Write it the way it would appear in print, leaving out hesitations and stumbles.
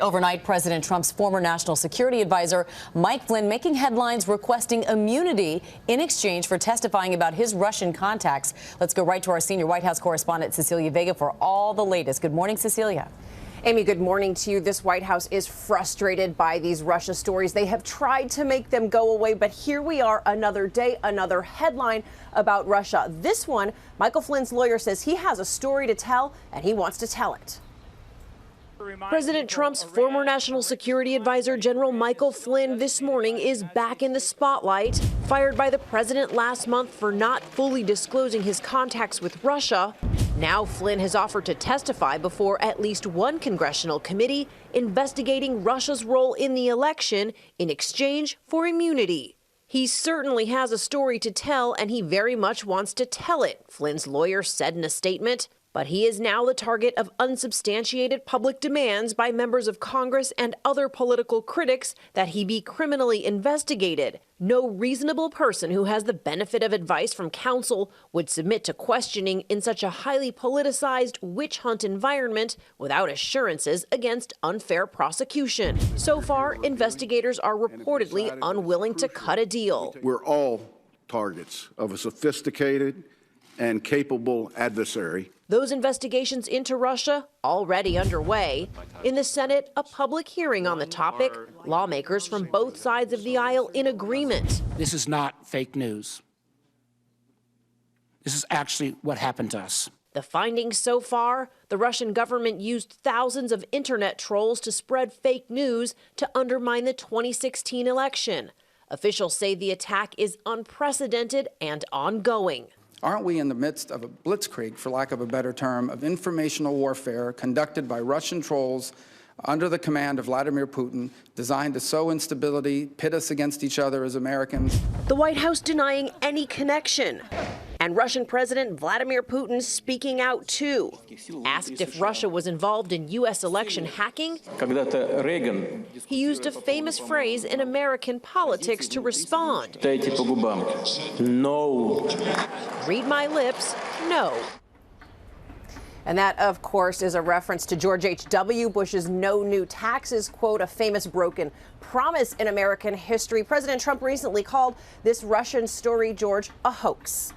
Overnight, President Trump's former national security advisor, Mike Flynn, making headlines requesting immunity in exchange for testifying about his Russian contacts. Let's go right to our senior White House correspondent, Cecilia Vega, for all the latest. Good morning, Cecilia. Amy, good morning to you. This White House is frustrated by these Russia stories. They have tried to make them go away, but here we are, another day, another headline about Russia. This one, Michael Flynn's lawyer says he has a story to tell, and he wants to tell it. President Trump's former national security advisor, General Michael Flynn, this morning is back in the spotlight. Fired by the president last month for not fully disclosing his contacts with Russia, now Flynn has offered to testify before at least one congressional committee investigating Russia's role in the election in exchange for immunity. He certainly has a story to tell, and he very much wants to tell it, Flynn's lawyer said in a statement. But he is now the target of unsubstantiated public demands by members of Congress and other political critics that he be criminally investigated. No reasonable person who has the benefit of advice from counsel would submit to questioning in such a highly politicized witch hunt environment without assurances against unfair prosecution. So far, investigators are reportedly unwilling to cut a deal. We're all targets of a sophisticated and capable adversary. Those investigations into Russia already underway. In the Senate, a public hearing on the topic. Lawmakers from both sides of the aisle in agreement. This is not fake news. This is actually what happened to us. The findings so far, the Russian government used thousands of internet trolls to spread fake news to undermine the 2016 election. Officials say the attack is unprecedented and ongoing. Aren't we in the midst of a blitzkrieg, for lack of a better term, of informational warfare conducted by Russian trolls under the command of Vladimir Putin, designed to sow instability, pit us against each other as Americans? The White House denying any connection. And Russian President Vladimir Putin speaking out, too. Asked if Russia was involved in U.S. election hacking, he used a famous phrase in American politics to respond. No. Read my lips, no. And that, of course, is a reference to George H.W. Bush's no new taxes quote, a famous broken promise in American history. President Trump recently called this Russian story, George, a hoax.